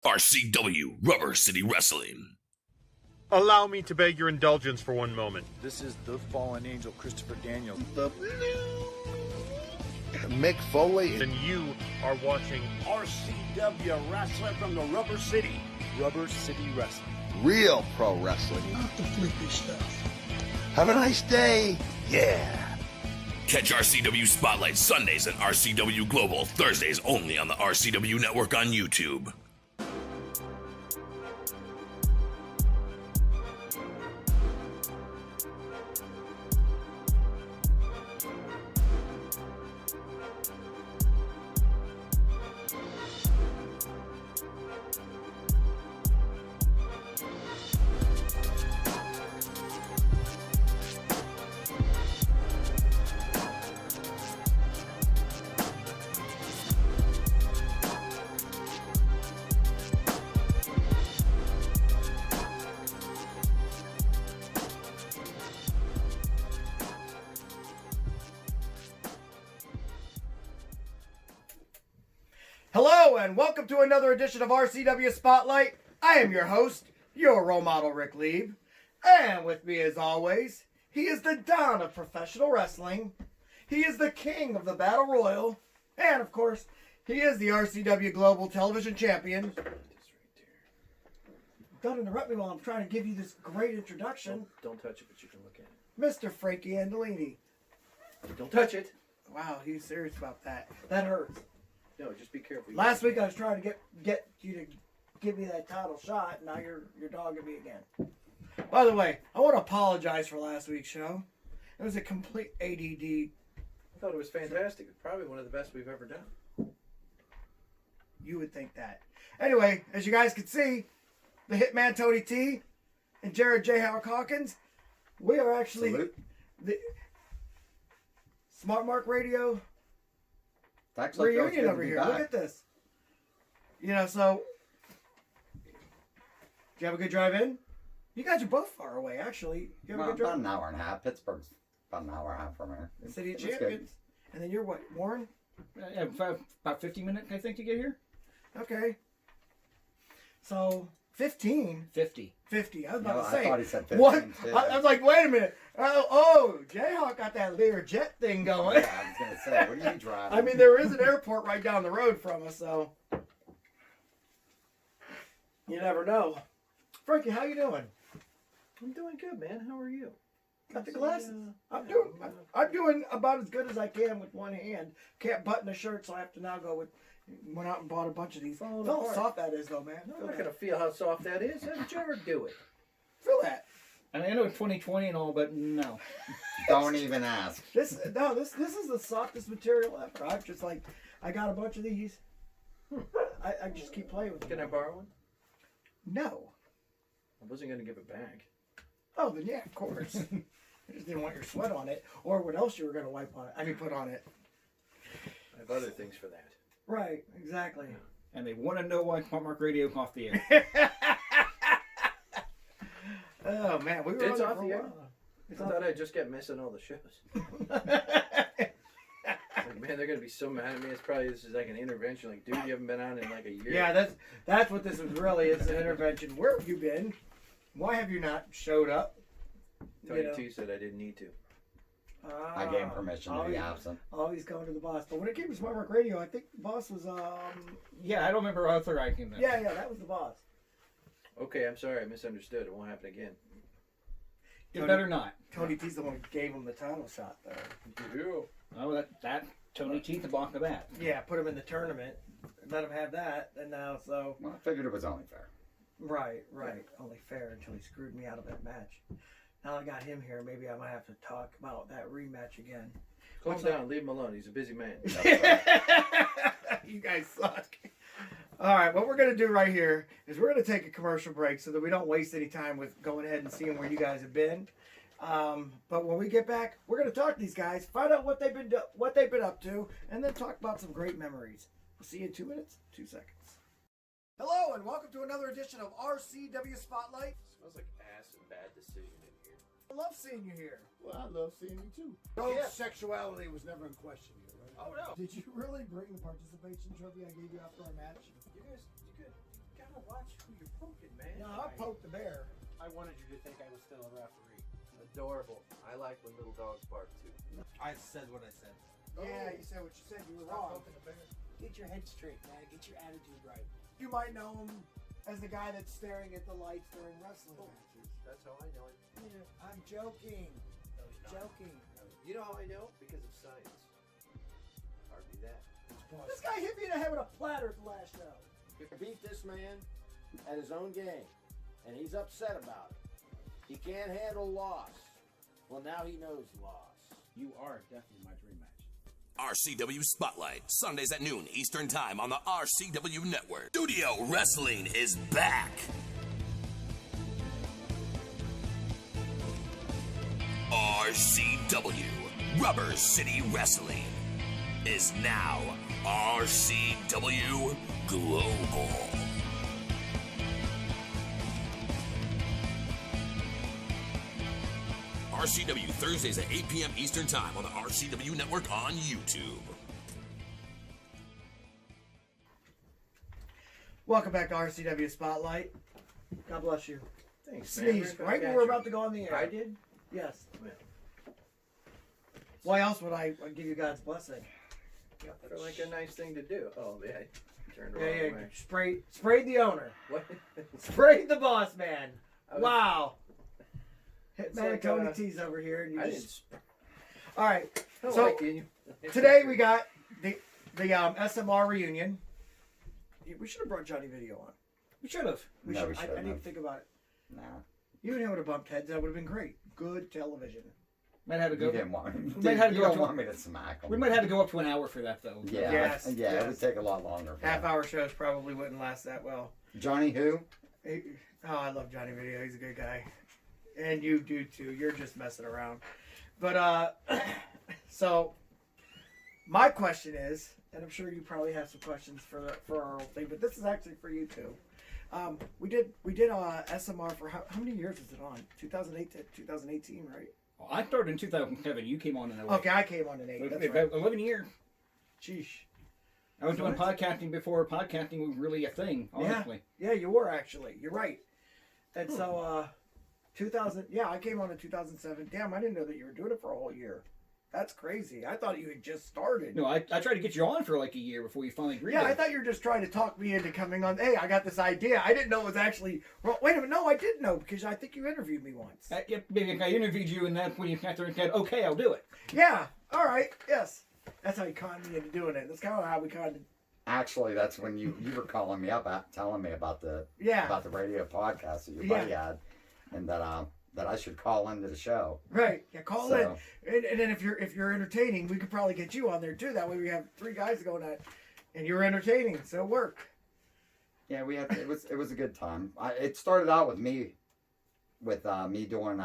RCW Rubber City Wrestling. Allow me to beg your indulgence for one moment. This is the fallen angel, Christopher Daniels. The Mick Foley. And you are watching RCW Wrestling from the Rubber City. Rubber City Wrestling. Real pro wrestling. Not the flippy stuff. Have a nice day. Yeah. Catch RCW Spotlight Sundays and RCW Global Thursdays only on the RCW Network on YouTube. Hello and welcome to another edition of RCW Spotlight. I am your host, your role model, Rick Lieb. And with me as always, he is the Don of professional wrestling. He is the king of the Battle Royal. And of course, he is the RCW Global Television Champion. Don't interrupt me while I'm trying to give you this great introduction. Don't touch it, but you can look at it. Mr. Frankie Andolini. Don't touch it. Wow, he's serious about that. That hurts. No, just be careful. Last week I was trying to get you to give me that title shot. Now you're dogging me again. By the way, I want to apologize for last week's show. It was a complete ADD. I thought it was fantastic. It's probably one of the best we've ever done. You would think that. Anyway, as you guys can see, the Hitman Tony T and Jared J. Howard Hawkins, we are actually the Smart Mark Radio reunion over here. Look at this. You know, so did you have a good drive in? You guys are both far away, actually. You have a good drive? About an hour and a half. Pittsburgh's about an hour and a half from here. The City of Champions. And then you're what, Warren? About 15 minutes, I think, to get here. Okay. So 15. 50. 50. I was about to say. I thought he said 15. What? Too. I was like, wait a minute. Oh, Jayhawk got that Lear jet thing going. Yeah, I was going to say, what are you driving? I mean, there is an airport right down the road from us, so you never know. Frankie, how you doing? I'm doing good, man. How are you? Got the glasses. I'm doing about as good as I can with one hand. Can't button a shirt, so I have to now go with. Went out and bought a bunch of these. Feel how soft that is, though, man. I'm not going to feel how soft that is. How did you ever do it? Feel that. And I know 2020 and all, but no. Don't even ask. This is the softest material ever. I'm just like, I got a bunch of these. I just keep playing with them. Can I borrow one? No. I wasn't going to give it back. Oh, then yeah, of course. I just didn't want your sweat on it, or what else you were going to wipe on it. I mean, put on it. I have other things for that. Right, exactly. And they want to know why Smart Mark Radio is off the air. Oh man, we were It's on off for the a air. while. I thought I'd just get missing all the shows. Like, man, they're going to be so mad at me. This is like an intervention. Like, dude, you haven't been on in like a year. Yeah, that's what this is really. It's an intervention. Where have you been? Why have you not showed up? Tony T said I didn't need to. I gave him permission to be absent. Always going to the boss. But when it came to Smart Mark Radio, I think the boss was Yeah, I don't remember Arthur I came in. Yeah, that was the boss. Okay, I'm sorry. I misunderstood. It won't happen again. It better not. Tony T's the one who gave him the title shot, though. Yeah. Oh, that Tony T the block of that. Yeah, put him in the tournament. Let him have that, and now so. Well, I figured it was only fair. Right. Only fair until he screwed me out of that match. Now I got him here. Maybe I might have to talk about that rematch again. Calm down. Leave him alone. He's a busy man. You guys suck. All right, what we're going to do right here is we're going to take a commercial break so that we don't waste any time with going ahead and seeing where you guys have been. But when we get back, we're going to talk to these guys, find out what they've been up to, and then talk about some great memories. We'll see you in 2 minutes, 2 seconds. Hello, and welcome to another edition of RCW Spotlight. Smells like ass and bad decision in here. I love seeing you here. Well, I love seeing you too. Sexuality was never in question here, right? Oh no! Did you really bring the participation trophy I gave you after our match? You guys got poking, man. No, I poked the bear. I wanted you to think I was still a referee. Adorable. I like when little dogs bark too. I said what I said. Yeah, you said what you said. You were Stop wrong. poking the bear. Get your head straight, man. Get your attitude right. You might know him as the guy that's staring at the lights during wrestling matches. That's how I know it. I'm joking. Joking. You know how I know? Because of science. Hardly that. This guy hit me in the head with a platter at the last show. Beat this man at his own game, and he's upset about it. He can't handle loss. Well, now he knows loss. You are definitely my dream match. RCW Spotlight, Sundays at noon Eastern Time on the RCW Network. Studio Wrestling is back. RCW, Rubber City Wrestling, is now RCW Global. RCW Thursdays at 8 p.m. Eastern Time on the RCW Network on YouTube. Welcome back to RCW Spotlight. God bless you. Thanks, Sneeze man. right when we're about to go on the air. I did? Yes. Yeah. Why else would I give you God's blessing? For like a nice thing to do. Oh, yeah. I turned the Yeah, wrong yeah. way. Sprayed the owner. What? Sprayed the boss man. was- Wow. It's Hitman like, Tony T's over here, and you I just. didn't. All right. I don't So like you. today we got the SMR reunion. We should have brought Johnny Video on. We should have. No, we I shouldn't didn't even have. think about it. Nah. You and him would have bumped heads. That would have been great. Good television. Might have to You go. didn't want me. might have to You go don't up to- want me to smack him. We might have to go up to an hour for that though. Yeah, Yes, it yes. would take a lot longer. For that. Half-hour shows probably wouldn't last that well. Johnny who? Oh, I love Johnny Video. He's a good guy. And you do too. You're just messing around. But, so, my question is, and I'm sure you probably have some questions for our whole thing, but this is actually for you too. We did SMR for how many years is it on? 2008 to 2018, right? Well, I started in 2007. You came on in 08. Okay, I came on in 8. That's right. 11 years. Sheesh. I was doing podcasting before podcasting was really a thing, honestly. Yeah, you were actually. You're right. And so, 2000. Yeah, I came on in 2007. Damn, I didn't know that you were doing it for a whole year. That's crazy. I thought you had just started. No, I tried to get you on for like a year before you finally agreed. Yeah, to I it. thought you were just trying to talk me into coming on. Hey, I got this idea. I didn't know it was actually. Well, wait a minute. No, I did know because I think you interviewed me once. Yeah, maybe I interviewed you, and that's when you sat there and said, "Okay, I'll do it." Yeah. All right. Yes. That's how you conned me into doing it. That's kind of how we conned. Actually, that's when you were calling me up, telling me about the radio podcast that your buddy had, and that I should call into the show. Right. Yeah. Call in, and then if you're entertaining, we could probably get you on there too. That way we have 3 guys going at, and you're entertaining, so it'll work. Yeah, we had it was a good time. It started out with me doing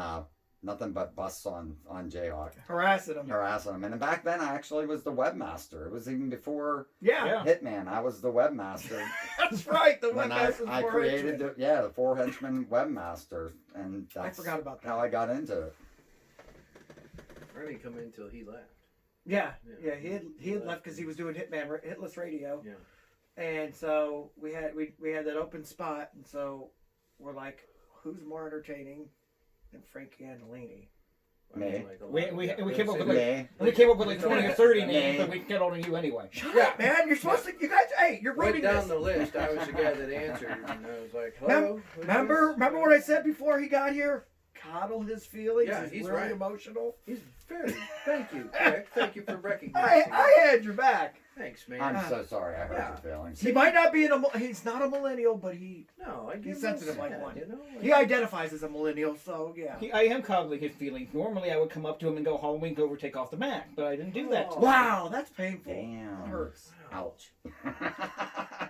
nothing but busts on Jayhawk, harassing him, and back then I actually was the webmaster. It was even before Yeah. Hitman. I was the webmaster. That's right. The when webmaster. I created the 4 henchman webmaster, and that's I forgot about that. how I got into it. I didn't come in until he left. Yeah. He had left because he was doing Hitless Radio. Yeah. And so we had that open spot, and so we're like, who's more entertaining than Frankie Andolini? Me. We came up with like 20 or 30 names, but we can get on to you anyway. Shut up, man! You're supposed to. You guys, hey, you're Right running down this. the list, I was the guy that answered, and I was like, "Hello." Remember what I said before he got here? Coddle his feelings. Yeah, he's really right. emotional. He's very. Thank you, Rick. Thank you for recognizing. I had your back. Thanks, man. I'm so sorry. I hurt your feelings. He might not be he's not a millennial, but he's sensitive like one. You know, he identifies as a millennial, so yeah. I am coddling his feelings. Normally, I would come up to him and go, "Halloween, go over, take off the mask," but I didn't do that. today. Wow, that's painful. Damn. That hurts. Ouch.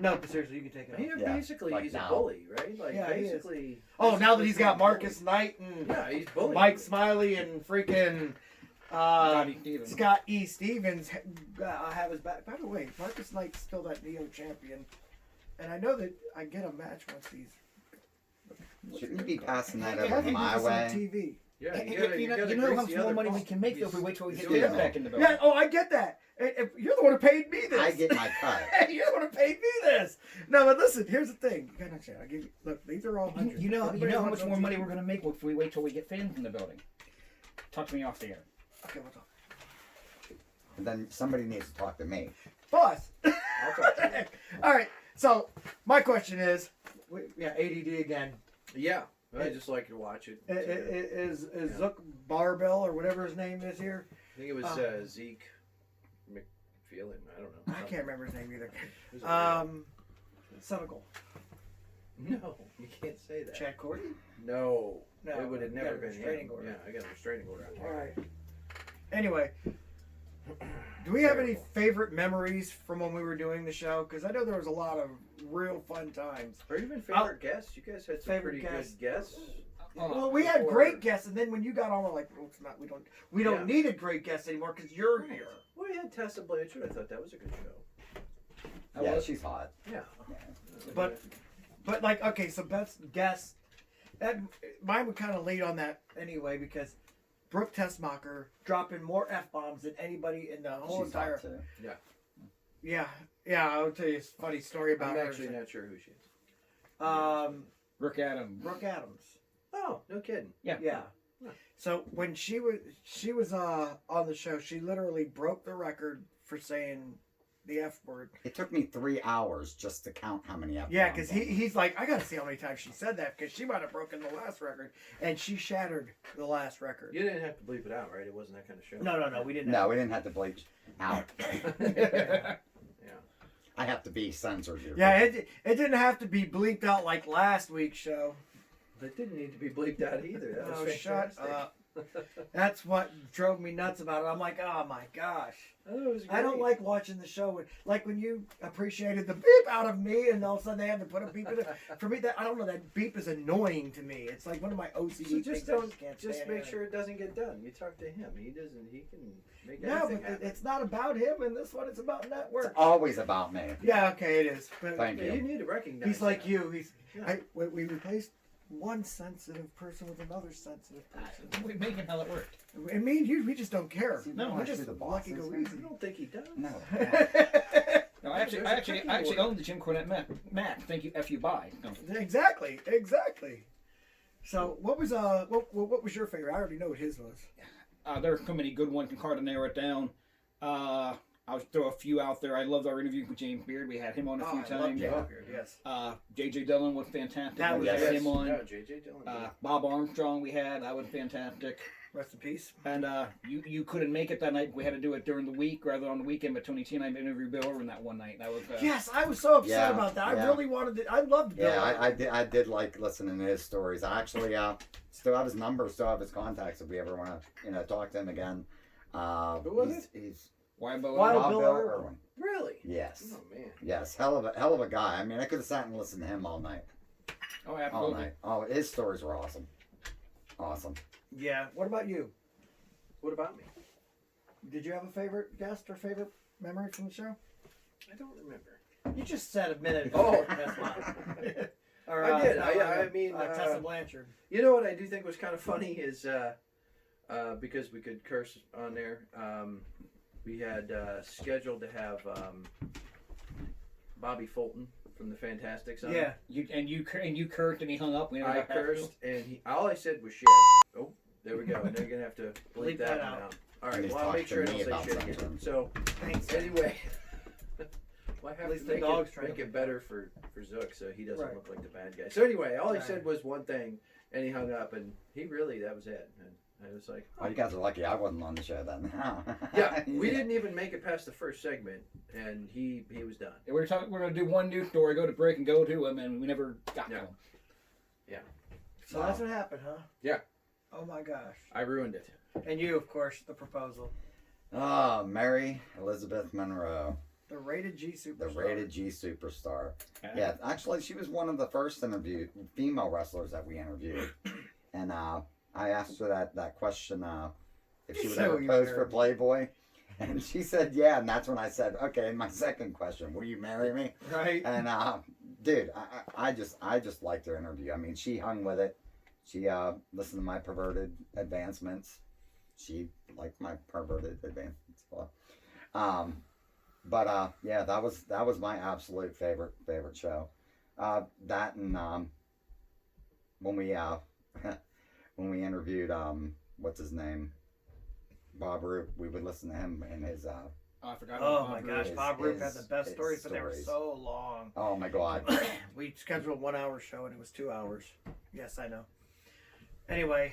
No, but seriously, you can take it off. Basically, like he's now. a bully, right? Like Yeah, he is. basically. Oh, now that he's got Marcus Knight and he's bullying. Mike Smiley and freaking Stevens. Scott E. Stevens have his back. By the way, Marcus Knight's still that Neo champion, and I know that I get a match once he's. Shouldn't you be passing that I over think my this on way? TV. Yeah, You know how much more money we can make though if we wait till we get Yeah. Lieb back in the building. Yeah, oh, I get that. If you're the one who paid me this. I get my cut. You're the one who paid me this. No, but listen, here's the thing. You gotta understand. I give you, look, these are all hundreds. You know Everybody how wants much more to- money we're gonna make if we wait till we get fans in the building. Talk to me off the air. Okay, what's up? And then somebody needs to talk to me. Boss. I'll talk to you. All right. So my question is, ADD again. Yeah, I just like to watch it. Is Zook Barbell or whatever his name is here? I think it was Zeke McFeeling. I don't know. I can't remember his name either. Who's it? Cynical. No, you can't say that. Chad Cordy? No, No, it would have you got never a been restraining him. order. Yeah, I got a restraining order on All him. right. Anyway, do we have any favorite memories from when we were doing the show? Because I know there was a lot of real fun times. Or even favorite guests. You guys had some Favorite pretty guests. good guests. Well, we had great guests, and then when you got on, we're like, well, it's not. We don't Yeah. need a great guest anymore because you're here. Well, we had Tessa Blanchard. I thought that was a good show. Yeah, she's hot. Yeah. But like, okay, so best guest. Mine would kind of lead on that anyway because Brooke Tessmacher dropping more F-bombs than anybody in the whole She's entire. hot too. Yeah. Yeah. I'll tell you a funny story about I'm her. actually not sure who she is. Brooke Adams. Brooke Adams. Oh, no kidding. Yeah. Yeah. So when she was on the show, she literally broke the record for saying the F word. It took me 3 hours just to count how many F-bombs. Yeah, because he's like, I gotta see how many times she said that because she might have broken the last record, and she shattered the last record. You didn't have to bleep it out, right? It wasn't that kind of show. No, we didn't. No, we didn't have to bleach out. Yeah. I have to be censored here. Yeah, it didn't have to be bleeped out like last week's show. It didn't need to be bleeped out either. That was Oh, shut fantastic. up. That's what drove me nuts about it. I'm like, oh my gosh. Oh, it was I don't great. like watching the show. Like when you appreciated the beep out of me, and all of a sudden they had to put a beep in it. For me, that I don't know. That beep is annoying to me. It's like one of my OCD So things. just I don't. can't Just stand make it. sure it doesn't get done. You talk to him. He doesn't. He can make No, anything but happen. it's not about him. In this one, it's about network. It's always about me. Yeah, okay, it is. But Thank Yeah, you. you need to recognize. he's like that. you. He's. Yeah. We replaced one sensitive person with another sensitive person. We're making how it worked. And me and you, we just don't care. No, we're we're just the lucky bosses go here. easy. I don't think he does. No. No, I actually own the Jim Cornette Mac. Thank you, F you buy. No. Exactly. So what was what was your favorite? I already know what his was. There are so many good ones. It's hard to narrow it down. I'll throw a few out there. I loved our interview with James Beard. We had him on a few times. Yes. JJ Dillon was fantastic. That we was had him on. Yeah, JJ Dillon. Bob Armstrong we had. That was fantastic. Rest in peace. And you couldn't make it that night. We had to do it during the week rather than on the weekend. But Tony T and I interviewed Bill Irwin that one night. That was Yes, I was so upset Yeah, about that. I yeah. really wanted to. I loved Bill. Yeah, I did like listening to his stories. I actually still have his number, still have his contacts if we ever want to talk to him again. Who was He's Wild Bill Wild Irwin. Bill Bill Irwin. Irwin. Really? Yes. Oh man. Yes, hell of a guy. I mean, I could have sat and listened to him all night. Oh, All absolutely. night. Oh, his stories were awesome. Awesome. Yeah. What about you? What about me? Did you have a favorite guest or favorite memory from the show? I don't remember. You just said a minute ago. Oh. That's mine. Or, I did. no, I mean, Tessa Blanchard. You know what I do think was kind of funny is because we could curse on there. We had scheduled to have Bobby Fulton from the Fantastics on. Yeah. You cursed and he hung up. We never I got past cursed you. and all I said was shit. Oh, there we go. And they're gonna have to bleep Bleep that that one out. out. All And right. he's Well, I'll make talked to sure I me don't about say shit again. something. So Thanks. anyway, well, I have least to the make dog's trying make to it better for Zook so he doesn't Right. look like the bad guy. So anyway, all he Right. said was one thing, and he hung up, and he really that was it. And I was like, Oh, you guys are lucky I wasn't on the show then. yeah, we didn't even make it past the first segment, and he was done. Yeah, we're gonna do one news story, go to break, and go to him, and we never got to Yeah. him. So that's what happened, huh? Yeah. Oh my gosh. I ruined it. And you, of course, the proposal. Oh, Mary Elizabeth Monroe, The rated G superstar. the rated G superstar. Yeah, actually, she was one of the first female wrestlers that we interviewed. And I asked her that question if she would So ever you pose for married. Playboy. And she said, yeah. And that's when I said, okay, my second question, will you marry me? Right. And dude, I just liked her interview. I mean, she hung with it. She listened to my perverted advancements. She liked my perverted advancements. But yeah, that was my absolute favorite show. That and when we when we interviewed what's his name, Bob Roop, we would listen to him and his I forgot. Oh my gosh, Bob Roop had the best stories, but they were so long. Oh my God. We scheduled a 1 hour show and it was 2 hours. Yes, I know. Anyway,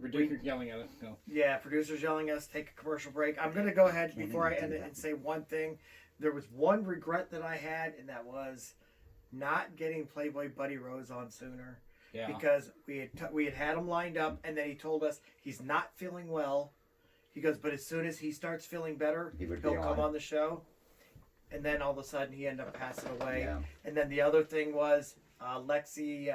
Producers yelling at us. No. yeah, producers yelling at us, take a commercial break. I'm going to go ahead before I end it and say one thing. There was one regret that I had, and that was not getting Playboy Buddy Rose on sooner. Yeah. Because we had him lined up, and then he told us he's not feeling well. He goes, but as soon as he starts feeling better, he'll come on the show. And then all of a sudden he ended up passing away. Yeah. And then the other thing was Lexi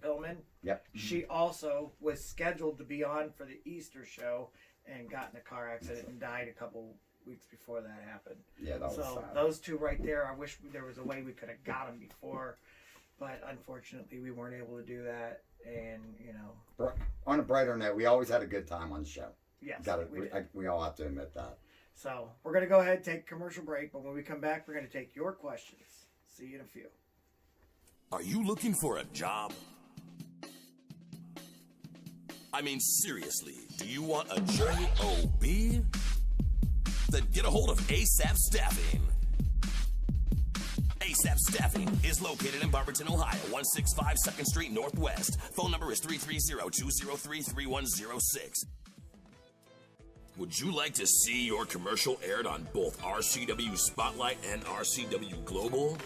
Pillman. Yep. She also was scheduled to be on for the Easter show and got in a car accident and died a couple weeks before that happened. Yeah, that was so sad. those two right there, I wish there was a way we could have got them before, but unfortunately we weren't able to do that. And you know, on a brighter note, we always had a good time on the show. yes, we all have to admit that. So we're gonna go ahead and take a commercial break, but when we come back, we're gonna take your questions. See you in a few. Are you looking for a job? I mean, seriously, do you want a job? Then get a hold of ASAP Staffing. ASAP Staffing is located in Barberton, Ohio, 165 2nd Street Northwest. Phone number is 330-203-3106. Would you like to see your commercial aired on both RCW Spotlight and RCW Global?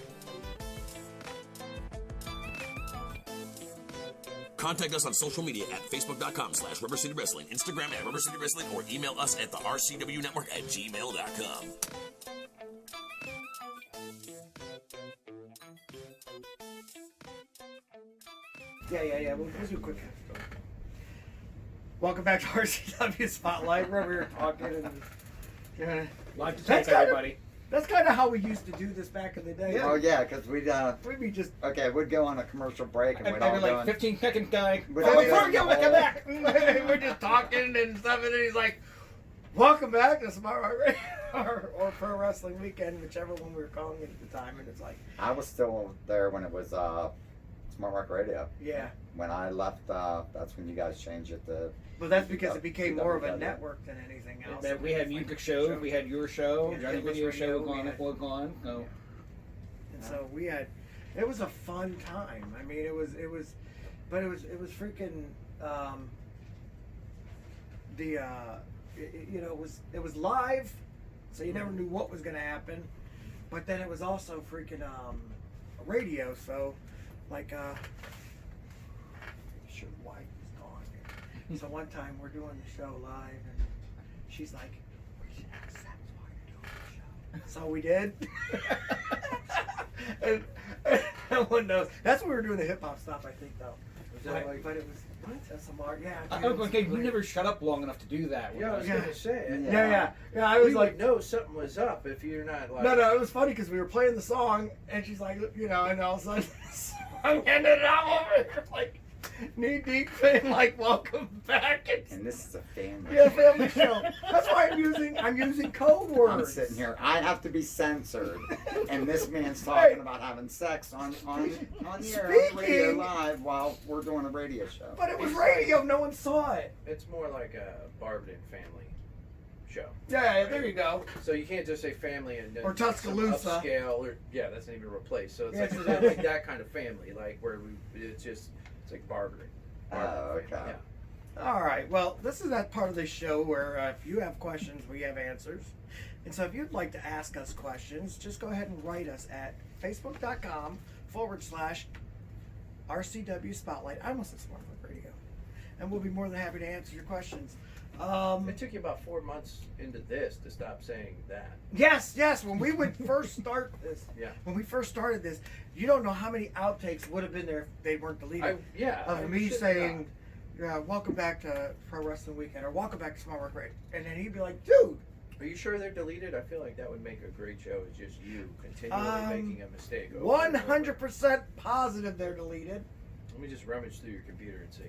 Contact us on social media at facebook.com/Rubber City Wrestling, Instagram at Rubber City Wrestling, or email us at the RCW Network at gmail.com. Yeah. We'll do a quick. Welcome back to RCW Spotlight, where we were talking and Live to take everybody. That's kind of how we used to do this back in the day. Oh yeah, because we'd be just we'd go on a commercial break and we'd Maybe all like go in- 15 seconds, guy. we'd Oh, all before go we in get the come hole. back, we're just talking and stuff, and then he's like, "Welcome back to Smart Rock Radio," or Pro Wrestling Weekend, whichever one we were calling it at the time. And it's like, I was still there when it was Smart Rock Radio. yeah. When I left, that's when you guys changed it to. But that's because it became more of a WW. network than anything else. We had music shows, we had your show, Yeah, Johnny Endless Video Radio, show we had- was gone. So. And so it was a fun time. I mean, it was freaking, it was live, so you never knew what was going to happen. But then it was also freaking radio, so like, sure, wife is gone. So one time we're doing the show live, and she's like, "We should ask Seth why you're doing the show." So we did. and no one knows. That's when we were doing the hip hop stuff, I think, though. But it was SMR. Yeah. Okay, we never shut up long enough to do that. Yeah, I was gonna say. Yeah. I was We like, would know something was up if you're not like. no. It was funny because we were playing the song, and she's like, and all of a sudden, the song ended up over here, like knee deep in, like, "Welcome back." And this is a family. Yeah, family show. That's why I'm using code words. I'm sitting here. I have to be censored, and this man's talking about having sex on the air, on radio live while we're doing a radio show. But it was radio. No one saw it. It's more like a Barberton family show. Yeah, there you go. So you can't just say family and then Or Tuscaloosa. upscale or that's not even replaced. So it's Yeah, like it's it's not like- like that kind of family, like where it's like Barberton. Okay. Yeah. All right. Well, this is that part of the show where if you have questions, we have answers. And so if you'd like to ask us questions, just go ahead and write us at facebook.com/RCW Spotlight. I almost said Smart Rock Radio. And we'll be more than happy to answer your questions. It took you about 4 months into this to stop saying that. Yes. When we would first start this, Yeah. when we first started this, you don't know how many outtakes would have been there if they weren't deleted. Of me saying, "Welcome back to Pro Wrestling Weekend," or "Welcome back to Smart Rock Radio," and then he'd be like, "Dude, Are you sure they're deleted? I feel like that would make a great show. It's just you continually making a mistake. over and over. 100% positive they're deleted." Let me just rummage through your computer and see.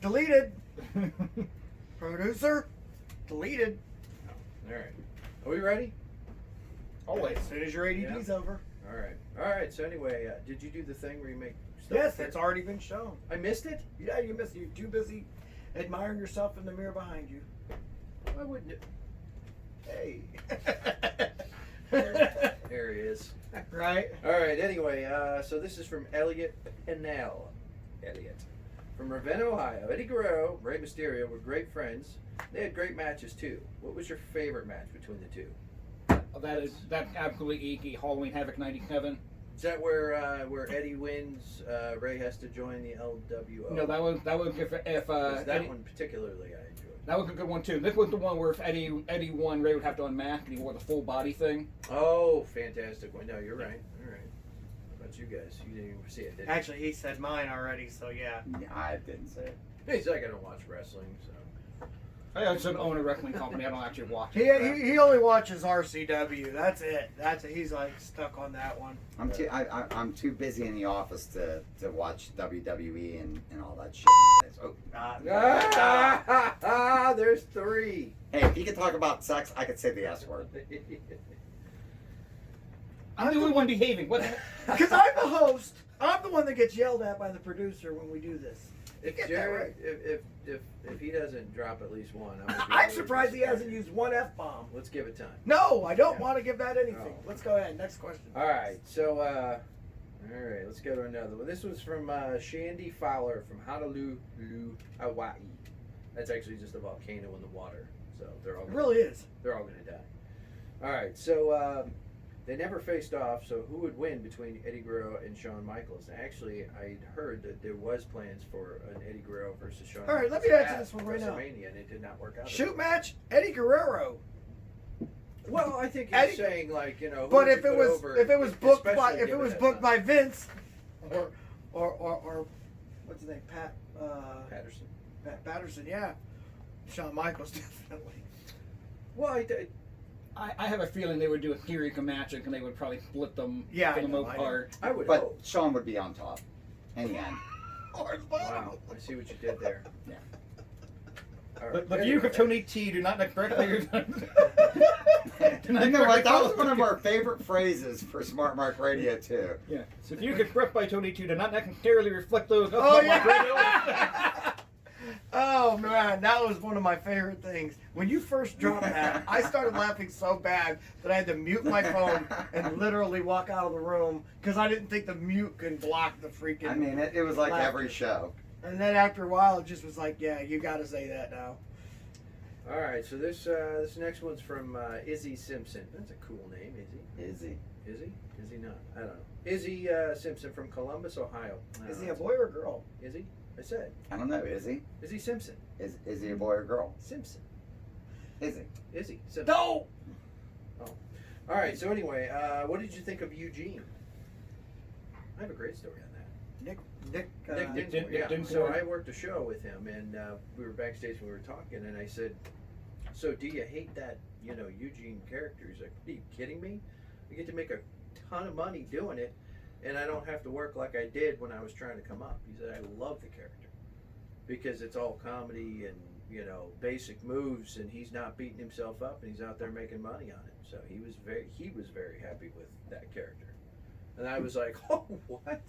Deleted. Producer. Deleted. All right. Are we ready? Always. As soon as your ADD's over. All right. All right. So anyway, did you do the thing where you make stuff? Yes, it's already been shown. I missed it? Yeah, you missed it. You're too busy admiring yourself in the mirror behind you. Why wouldn't it? Hey. There he is. Right? All right. Anyway, so this is from Elliot Pennell. Elliot. From Ravenna, Ohio. Eddie Guerrero, Rey Mysterio were great friends. They had great matches too. What was your favorite match between the two? That absolutely eeky Halloween Havoc 97. Is that where Eddie wins? Ray has to join the LWO. No, that was if that Eddie, one particularly I enjoyed. that was a good one too. This was the one where if Eddie won, Ray would have to unmask, and he wore the full body thing. Oh, fantastic one! No, you're right. All right. How about you guys? You didn't even see it, did you? Actually, he said mine already, so yeah. I didn't say it. He's like, I don't watch wrestling, so. I also own a wrestling company. I don't actually watch He it. he only watches RCW. That's it. That's it. He's like stuck on that one. I'm too busy in the office to watch WWE and all that shit. Oh. There's 3. Hey, if you could talk about sex, I could say the S word. I'm the only one behaving. What? Because I'm the host. I'm the one that gets yelled at by the producer when we do this. If Jared, if he doesn't drop at least one, I'm surprised he hasn't used one F-bomb. Let's give it time. No, I don't want to give that anything. Oh. Let's go ahead. Next question. All right, so all right, let's go to another one. This was from Shandy Fowler from Honolulu, Hawaii. That's actually just a volcano in the water, so they're all It really is. They're all gonna die. All right, so they never faced off. So who would win between Eddie Guerrero and Shawn Michaels? Actually, I'd heard that there was plans for an Eddie Guerrero versus Shawn. All right, Michaels let me answer at this one right now. WrestleMania, and it did not work out. Shoot match, Eddie Guerrero. Well, I think you're saying like who But would if you it put was over, if it was booked by especially if it given was that booked time? by Vince, or what's his name, Patterson. Pat Patterson, yeah, Shawn Michaels definitely. Well, I have a feeling they would do a Kirika match and they would probably split them Yeah, for I the know, most I know. part. I would But hope. Shawn would be on top in the end. Wow, I see what you did there. Yeah. All right. The view of Tony T do not correctly. You know what? That was one of our favorite phrases for Smart Mark Radio too. Yeah. So if you get expressed by Tony T do not necessarily reflect those. Oh yeah. Oh man, that was one of my favorite things. When you first dropped that, I started laughing so bad that I had to mute my phone and literally walk out of the room because I didn't think the mute could block the freaking. I mean, it was like laughter. every show. And then after a while, it just was like, yeah, you got to say that now. All right, so this next one's from Izzy Simpson. That's a cool name, Izzy. Izzy. Is he? Is he not? I don't know. Izzy Simpson from Columbus, Ohio. Is he a boy or a girl? Is he? I said. I don't know. Is he? Izzy Simpson. Is he a boy or girl? Simpson. Is he? Izzy Simpson. No. Oh. All right. So anyway, what did you think of Eugene? I have a great story on that. Nick Dinsmore, yeah. Dinsmore. So I worked a show with him, and we were backstage and we were talking, and I said, "So do you hate that Eugene character?" He's like, "Are you kidding me? I get to make a ton of money doing it, and I don't have to work like I did when I was trying to come up." He said, "I love the character because it's all comedy and basic moves, and he's not beating himself up, and he's out there making money on it." So he was very happy with that character, and I was like, "Oh, what?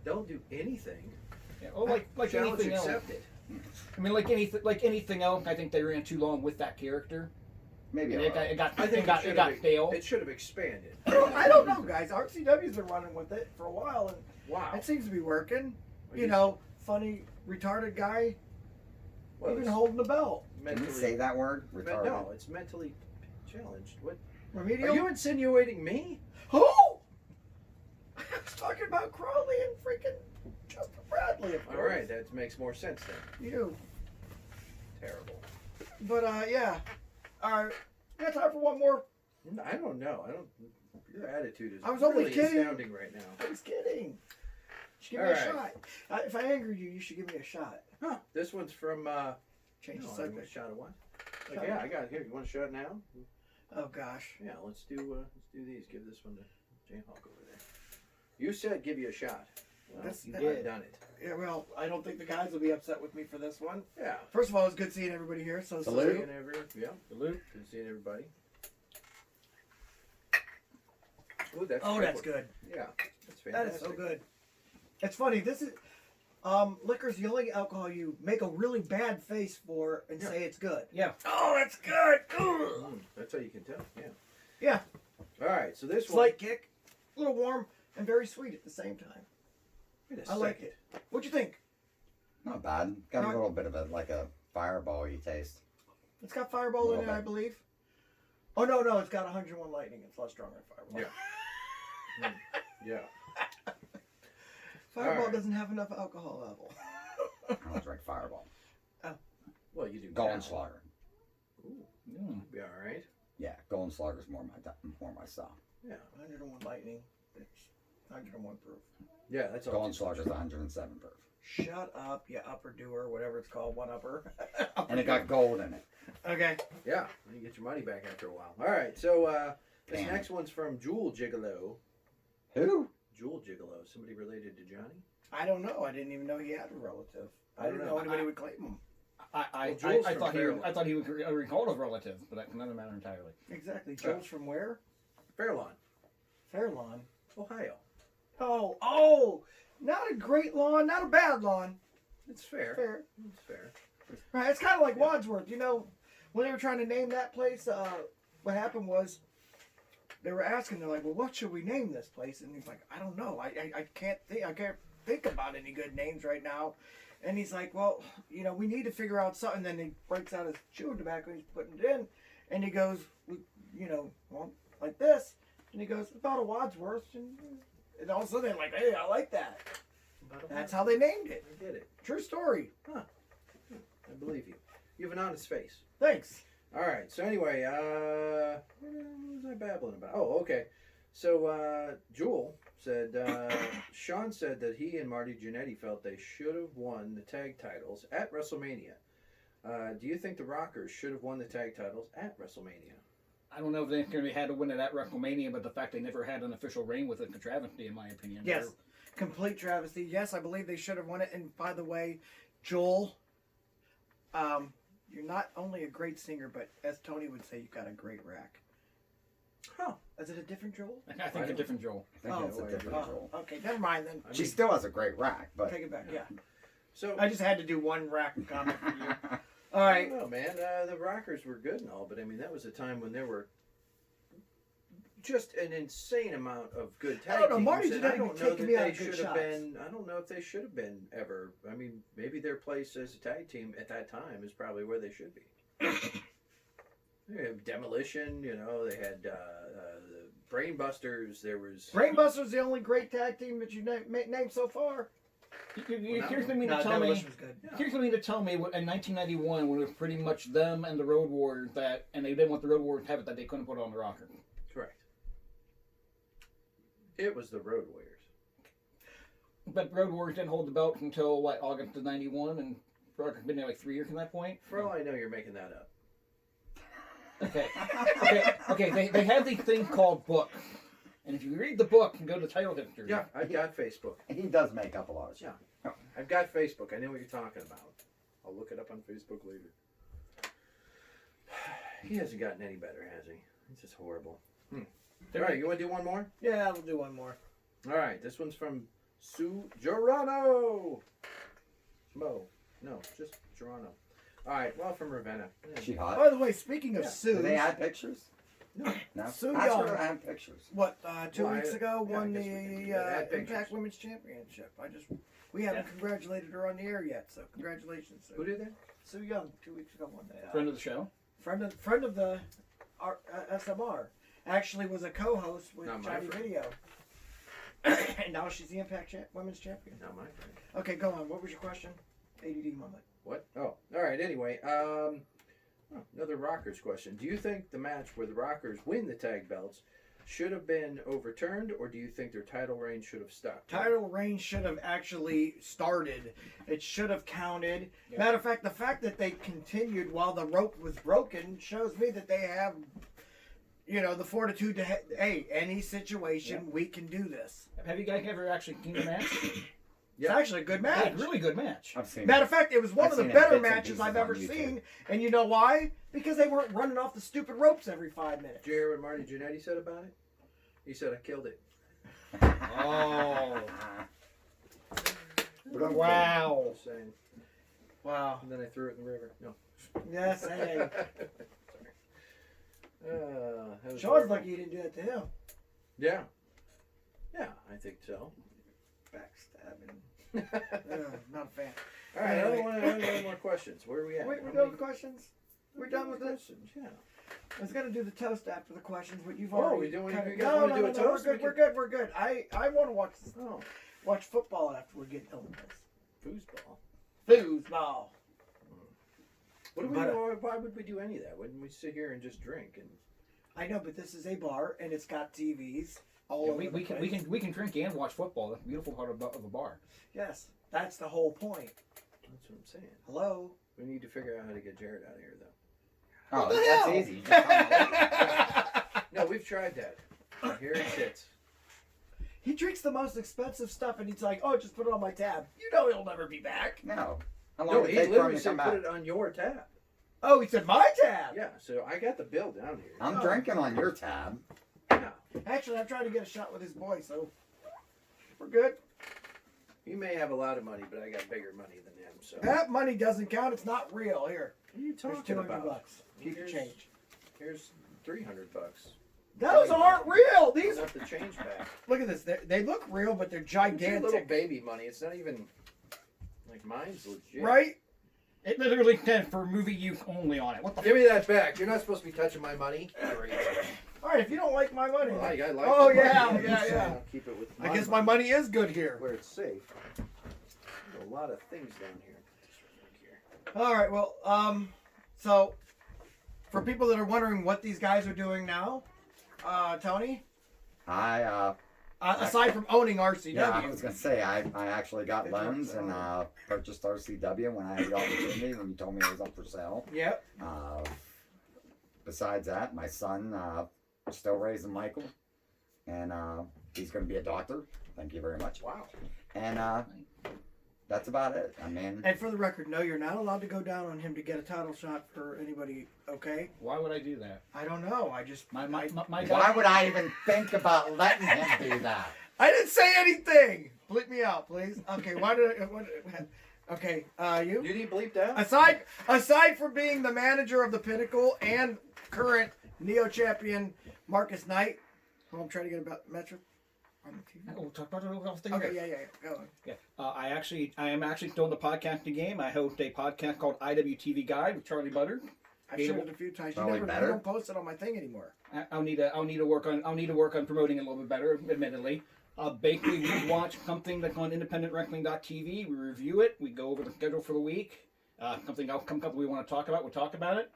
Don't do anything." Yeah, oh, like Challenge anything else. accepted. I mean, like anything else, I think they ran too long with that character. Maybe. And it got I think it got stale. It should have expanded. I don't know, guys. RCW's been running with it for a while, and Wow. it seems to be working. Well, Funny, retarded guy, Well, even it's holding the belt. Can you mentally, say that word? Retarded. No, it's mentally challenged. What? Remedial. Are you insinuating me? Who? I was talking about Crawley and freaking Justin Bradley, of course. All right, that makes more sense then. You. Terrible. But, yeah. All right. You got time for one more? I don't know. Your attitude is I was only really kidding. astounding right now. I was kidding. You should give All me a right. shot. If I anger you, you should give me a shot. Huh? This one's from. Change the A subject. shot of what? Shot Yeah, of- I got it here. You want a shot now? Oh, gosh. Yeah, let's do these. Give this one to J Hawk over there. You said give you a shot. I've done it. Yeah, well, I don't think the guys will be upset with me for this one. Yeah. First of all, it's good seeing everybody here. So Salute. Salute. Good seeing everybody. Ooh, that's good. Yeah, that's fantastic. That is so good. It's funny. This is liquor's the only alcohol you make a really bad face for and say it's good. Yeah. Oh, that's good. That's how you can tell. Yeah. Yeah. All right. So this Slight kick, a little warm and very sweet at the same time. I like it. What'd you think? Not bad. Got a little bit of a fireball-y taste. It's got Fireball in it, I believe. Oh no, it's got 101 Lightning. It's a lot stronger than Fireball. Yeah. Fireball doesn't have enough alcohol level. I don't drink Fireball. Oh. Well, you do. Goldschlager. Ooh. Be all right. Yeah, Goldschlager's more my style. Yeah. 101 Lightning. It's 101 proof. Yeah, that's all. Goldschlager's 107 proof. Shut up, you upper doer, whatever it's called, one upper. And it got gold in it. Okay. Yeah, you get your money back after a while. All right, so this next one's from Jewel Gigolo. Who? Jewel Gigolo. Somebody related to Johnny? I don't know. I didn't even know he had a relative. I didn't know anybody would claim him. I thought he would recall his relative, but that's another matter entirely. Exactly. Joel's from where? Fairlawn. Fairlawn. Ohio. Oh, not a great lawn, not a bad lawn. It's fair. It's fair. Right, it's kind of like Wadsworth. You know, when they were trying to name that place, what happened was they were asking, they're like, well, what should we name this place? And he's like, I don't know. I can't think about any good names right now. And he's like, well, you know, we need to figure out something. Then he breaks out his chewing tobacco, he's putting it in, and he goes, you know, well, like this. And he goes, about a Wadsworth. And all of a sudden they're like, hey, I like that. That's how they named it. I get it. True story. I believe you. You have an honest face. Thanks. All right. So anyway, what was I babbling about? Oh, okay. So Jewel said, Sean said that he and Marty Jannetty felt they should have won the tag titles at WrestleMania. Do you think the Rockers should have won the tag titles at WrestleMania? I don't know if they necessarily had to win it at WrestleMania, but the fact they never had an official reign with it is a travesty, in my opinion. Yes. Complete travesty. Yes, I believe they should have won it. And by the way, Joel, you're not only a great singer, but as Tony would say, you've got a great rack. Huh. Is it a different Joel? I think a different Joel. I think it's a different Joel. Okay, never mind then. She still has a great rack, but... Take it back, yeah. So I just had to do one rack comment for you. All I right. don't know, man. The Rockers were good and all, but I mean, that was a time when there were just an insane amount of good tag teams. Marty and Jannetty I don't be know taking that me out they of good should have shots. been. I don't know if they should have been ever. I mean, maybe their place as a tag team at that time is probably where they should be. They have Demolition, you know. They had the Brainbusters. There was Brainbusters, the only great tag team that you named so far. Here's what I mean to tell me. Demolition was good. Here's what I mean to tell me. In 1991, when it was pretty much them and the Road Warriors and they didn't want the Road Warriors to have it, that they couldn't put it on the rocker. Correct. It was the Road Warriors. But Road Warriors didn't hold the belt until August of '91, and Rocker's been there like 3 years from that point. For all I know, you're making that up. Okay. They have these things called books, and if you read the book and go to title history, Yeah, I've got Facebook. He does make up a lot of shit. Yeah, I've got Facebook. I know what you're talking about. I'll look it up on Facebook later. He hasn't gotten any better, has he? It's just horrible. All right, you want to do one more? Yeah, we'll do one more. All right, this one's from Sue Gerano. Just Gerano. All right, well, from Ravenna. She hot? By the way, speaking of Do Sue, they add pictures? No. Sue Ask Young. her to add pictures. What, 2 Well, weeks ago yeah, I won guess we can add the pictures. Impact Women's Championship. We haven't congratulated her on the air yet, so congratulations, Sue. Who did that? Sue Young, 2 weeks ago won that. friend of the show. Friend of the SMR. Actually was a co-host with Not my Johnny friend. Video. And now she's the Impact Women's Champion. Not my friend. Okay, go on. What was your question? ADD moment. What? Oh, all right. Anyway, another Rockers question. Do you think the match where the Rockers win the tag belts should have been overturned, or do you think their title reign should have stopped? Title reign should have actually started. It should have counted. Yeah. Matter of fact, the fact that they continued while the rope was broken shows me that they have, the fortitude to, hey, any situation, we can do this. Have you guys ever actually seen the match? It's actually a good match. Really good match. I've seen Matter it. of fact, it was one I've of the seen it better bits and matches pieces I've on ever YouTube. seen. And you know why? Because they weren't running off the stupid ropes every 5 minutes. Did you hear what Marty Jannetty said about it? He said, I killed it. Oh. Wow. Just saying. Wow. And then I threw it in the river. No. Yes, hey. That was Sean's horrible. lucky you didn't do that to him. Yeah. Yeah, I think so. Backstabbing. Not a fan. All right, Anyway. I don't want any more questions. Where are we at? Wait, we're How done many with questions? We're done with this? questions? Yeah. I was gonna do the toast after the questions, but you've Oh, already. we doing- kinda- you guys wanna do a toast? We're good. We're good. I want to Oh, watch football after we get done with this. foosball. Foosball. What do we But, do? Why would we do any of that? Wouldn't we sit here and just drink? And I know, but this is a bar and it's got TVs all Yeah, over we the can place. we can drink and watch football. That's the beautiful part of a bar. Yes, that's the whole point. that's what I'm saying. Hello. We need to figure out how to get Jared out of here, though. Oh, the that's hell? easy. Just come on. No, we've tried that. Here it sits. He drinks the most expensive stuff and he's like, "Oh, just put it on my tab." You know he'll never be back. No. How long No, did he it take for him literally to said come put back? it on your tab. Oh, he said my tab. Yeah, so I got the bill down here. I'm drinking on your tab. Yeah. Actually, I'm trying to get a shot with his boy, so we're good. He may have a lot of money, but I got bigger money than him. So That money doesn't count. It's not real. Here, what are you there's talking about? $200. Keep your change. Here's $300. Those aren't real. These I want the change back. Look at this. They look real, but they're It's your little gigantic, baby money. It's not even like mine's legit. right? It literally said for movie use only on it. What the? Give me that back. You're not supposed to be touching my money. Great. All right, if you don't like my money, Well, I like oh the yeah, money. yeah, So yeah. I'll keep it with I guess my money is good here. where it's safe. There's a lot of things down here. All right, well, so for people that are wondering what these guys are doing now, Tony, aside from owning RCW, Yeah, I was gonna say I actually got loans and purchased RCW when I had the opportunity when you told me it was up for sale. Yep. Besides that, my son still raising Michael, and he's gonna be a doctor. Thank you very much. Wow. And that's about it. I mean, And for the record, no, you're not allowed to go down on him to get a title shot for anybody. Okay? Why would I do that? I don't know. I just My why guy. would I even think about letting him do that? I didn't say anything. Bleep me out, please. Okay. Why did I? Okay. You. You need bleeped out? Aside from being the manager of the Pinnacle and current Neo champion Marcus Knight, who I'm trying to get about Metro on the TV. We'll talk about it off the Okay. Yeah. Go on. Yeah. I am actually still in the podcasting game. I host a podcast called IWTV Guide with Charlie Butter. I've shared it a few times. You Probably never better. you don't post it on my thing anymore. I'll need to work on promoting it a little bit better, admittedly. Basically, we watch something that's on independentwrestling.tv. We review it. We go over the schedule for the week. Something else comes up we want to talk about. We'll talk about it.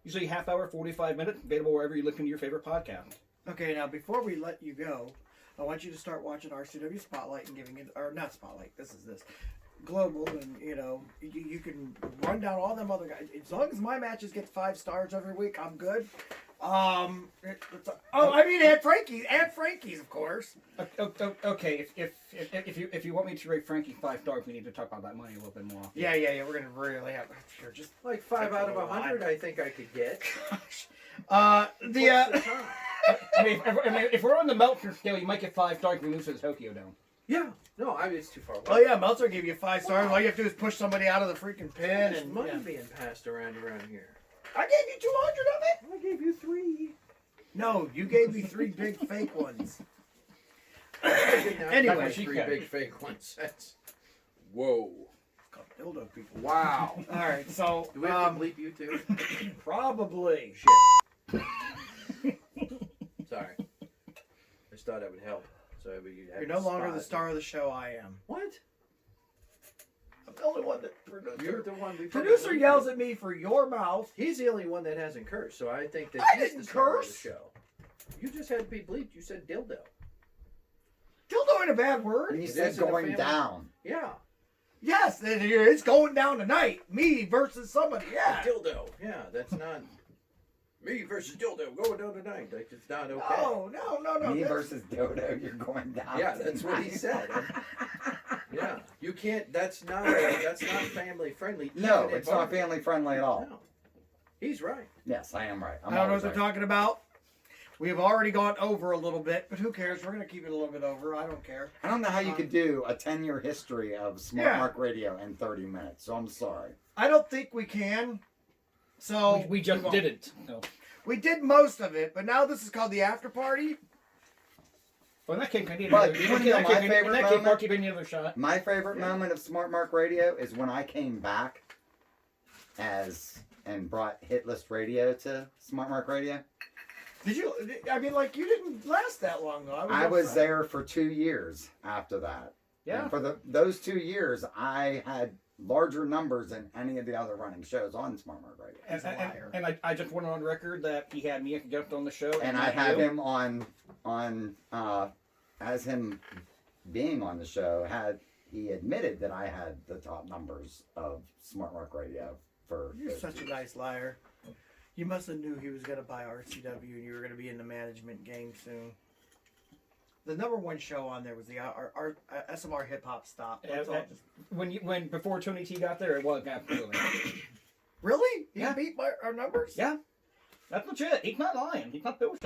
Usually half hour, 45 minutes, available wherever you listen to your favorite podcast. Okay, now before we let you go, I want you to start watching RCW Spotlight and giving it, or not Spotlight. This Global, and you can run down all them other guys. As long as my matches get 5 stars every week, I'm good. I mean, and Frankie's, of course. Okay, if you want me to rate Frankie 5 stars, we need to talk about that money a little bit more. Yeah. We're gonna really have sure just Like 5 out of 100, I think I could get. I mean, if we're on the Meltzer scale, you might get 5 stars if we lose to the Tokyo Dome. Yeah. No, I mean, it's too far away. Oh yeah, Meltzer gave you 5 stars. All you have to do is push somebody out of the freaking pin, There's and money being passed around here. I gave you 200 of it. I gave you 3. No, you gave me 3 big fake ones. Anyway, Anyway, 3 big fake ones. That's whoa. Dildo people. Wow. All right, so Do we have to bleep you too? probably. Sorry. I just thought that would help. So You're no longer the star of the show. I am. What? I'm the only one that You're the one. producer yells at me for your mouth. He's the only one that hasn't cursed, so I think that I he's didn't the star curse. of the show. You just had to be bleeped. You said dildo. Dildo ain't a bad word. And you It said is in the going family. down. Yeah. Yes, it's going down tonight. Me versus somebody. Yeah. Dildo. Yeah, that's not me versus dildo going down tonight. Like, it's not okay. No. Me versus Dodo, you're going down. Yeah, that's what he said. Yeah, you can't. That's not family friendly. No, even it's at not barbecue. family friendly at all. No. He's right. Yes, I am right. I don't know what they're talking about. We have already gone over a little bit, but who cares? We're going to keep it a little bit over. I don't care. I don't know how you could do a 10-year history of Smart Yeah. Mark Radio in 30 minutes, so I'm sorry. I don't think we can. So We just won't. didn't. No. We did most of it, but now this is called the after party. Well, in that case, I need But another. you wanna in know that my case, favorite in that case, moment? Mark, give me another shot. My favorite moment of Smart Mark Radio is when I came back and brought Hit List Radio to Smart Mark Radio. Did you? I mean, like, you didn't last that long, though. I was there for 2 years after that. Yeah. And for those 2 years, I had larger numbers than any of the other running shows on Smart Mark Radio. And I just went on record that he had me guest on the show. And I had him on as him being on the show, he admitted that I had the top numbers of Smart Mark Radio for You're those such 2 a years. nice liar. You must have knew he was going to buy RCW and you were going to be in the management game soon. The number one show on there was the our SMR Hip Hop Stop. That's all just- When before Tony T got there, it was absolutely. Really? He Yeah. beat our numbers? Yeah. That's legit. He's not lying. He's not bullshitting.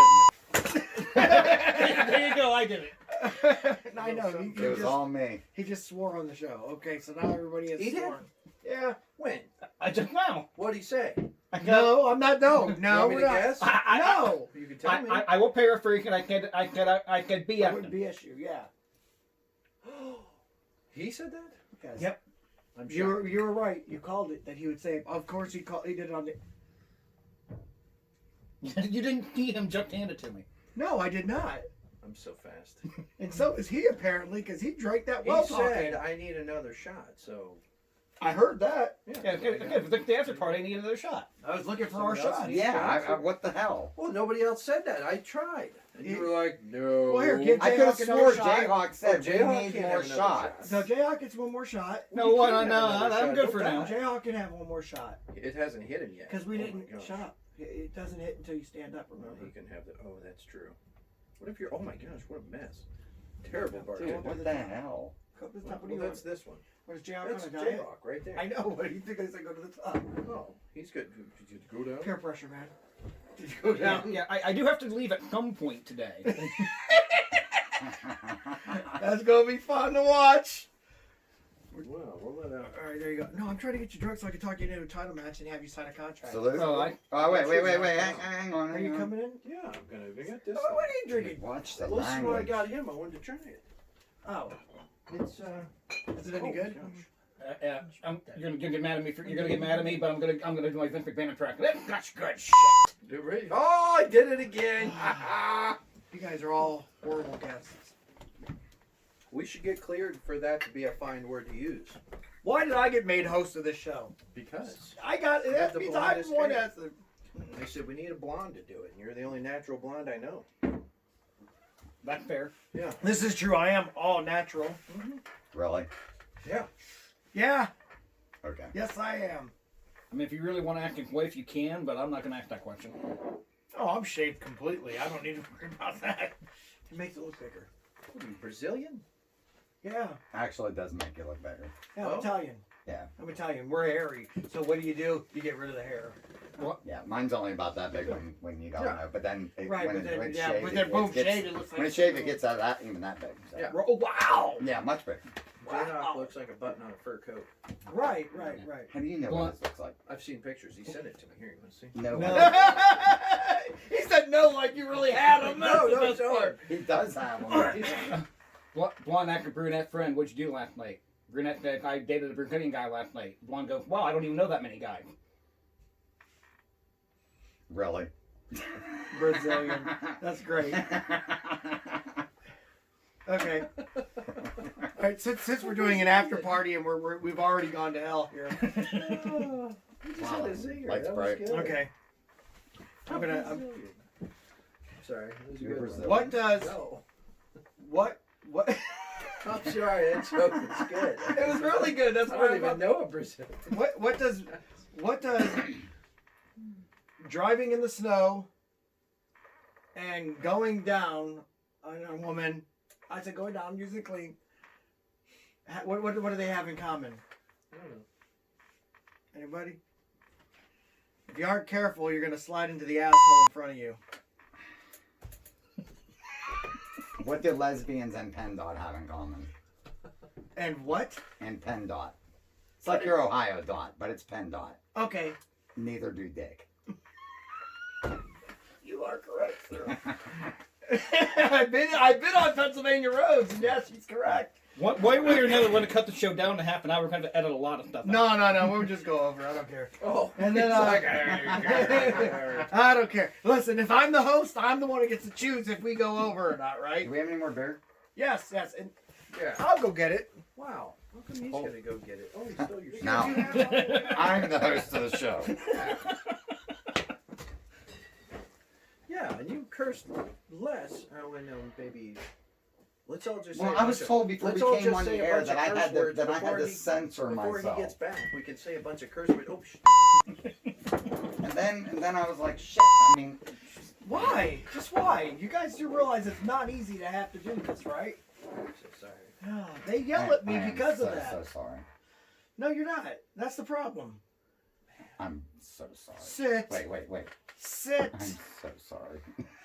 There you go. I did it. I know. It was all me. He just swore on the show. Okay, so now everybody has He did? sworn. Yeah. When? I just now. What'd he say? No, I'm not. No, You no, want me we're to not. guess? No. You can tell me. I will paraphrase and I can be That at would be issue. Yeah. He said that? Yes. Yep. I'm You shocked. were right. You called it that he would say. Of course, he did it on the. You didn't see him just hand it to me. No, I did not. I'm so fast. And so is he apparently because he drank that He well said, talking. I need another shot, so... I heard that. Yeah, okay, the after party needed another shot. I was looking for Someone our else shot. needs Yeah, shots? what the hell? Well, nobody else said that. I tried. And you He- were like, no. Well, here, give I could have Jayhawk another swore shot. Jayhawk said Jayhawk we need can't more have another shots. So Jayhawk gets one more shot. No, You what? can't No, have another I'm shot. good No for doubt. now. Jayhawk can have one more shot It hasn't hit him yet. because we Oh my didn't gosh. shut up. It doesn't hit until you stand up. No, Remember? he can have the... Oh, that's true. What if you're... Oh my gosh, what a mess. Terrible Dude, bartender. what the hell? Go to the top. Well, What do you that's want? this one. What is Jayhawk That's on a diet? Jayhawk right there. I know, but you think I said go to the top? Oh, he's good. Did you go down? Peer pressure, man. Did you go down? Yeah, I do have to leave at some point today. That's gonna be fun to watch. Well, we'll let out. All right, there you go. No, I'm trying to get you drunk so I can talk you into a title match and have you sign a contract. Salute. Oh, Wait. Hang on. Are you coming in? Yeah, I'm gonna. I got this. Oh, what are you drinking? Watch the Listen to what I language. got him. I wanted to try it. Oh, It's is it any good? You're gonna get mad at me. You're gonna get mad at me, but I'm gonna do my Vince McMahon track. That's good shit. You're ready. Oh, I did it again. You guys are all horrible guests. We should get cleared for that to be a fine word to use. Why did I get made host of this show? Because I got it. That The means I'm blondest one hair. that's the. they said we need a blonde to do it, and you're the only natural blonde I know. That's fair. Yeah. This is true. I am all natural. Really? Yeah. Yeah. Okay. Yes, I am. I mean, if you really want to act like wife, you can, but I'm not gonna ask that question. Oh, I'm shaved completely. I don't need to worry about that. It makes it look bigger. What are you, Brazilian? Yeah. Actually, it does make you look better. Yeah, Oh. I'm Italian. Yeah. I'm Italian. We're hairy. So what do? You get rid of the hair. Yeah, mine's only about that big when you don't Yeah. know. But then Right, when but then, it's yeah, shaved, but then boom, gets, shaved, it looks like when it's shaved, it gets out that even that big. So. Yeah. Oh wow! Yeah, much bigger. Jayhawk looks like a button on a fur coat. Right. How do you know what this looks like? I've seen pictures. He sent it to me. Here, you want to see? No. He said no like you really had him. That's No, the no, best don't. part. He does have one. Blonde actor, brunette friend. What'd you do last night? Brunette I dated a Brazilian guy last night. Blonde goes, wow, I don't even know that many guys. Really? Brazilian. That's great. Okay. All right. Since we're doing an after party and we've already gone to hell here. He just had a zinger. Lights That was bright. good. Okay. I'm gonna. Sorry. That was a You're good one. Brazilian. What does No. what? I'm sorry. That joke was good. It was really good. That's I why don't even know a Brazilian. What does driving in the snow and going down on a woman? I said going down, using clean. What do they have in common? I don't know. Anybody? If you aren't careful, you're gonna slide into the asshole in front of you. What do lesbians and PennDOT have in common? And what? And PennDOT. It's like your Ohio dot, but it's PennDOT. Okay. Neither do dick. You are correct, sir. I've been on Pennsylvania roads, and yes, he's correct. One way or another, we're going to cut the show down to half an hour. We're going to edit a lot of stuff out. No, we'll just go over. I don't care. Oh, and then I don't care. Listen, if I'm the host, I'm the one who gets to choose if we go over or not, right? Do we have any more beer? Yes, and yeah. I'll go get it. Wow. How come he's going to go get it? Oh, he stole your Now, I'm the host of the show. Yeah, and you cursed less. Oh, I know, baby. Let's all just. Well, say I was told before we came on the air that I had to censor myself. Before he gets back, we can say a bunch of curse words. Oh, and then I was like, shit. I mean, why? Just why? You guys do realize it's not easy to have to do this, right? I'm so sorry. Oh, they yell at me because of that. I'm so sorry. No, you're not. That's the problem. I'm so sorry. Sit. Wait. Sit. I'm so sorry.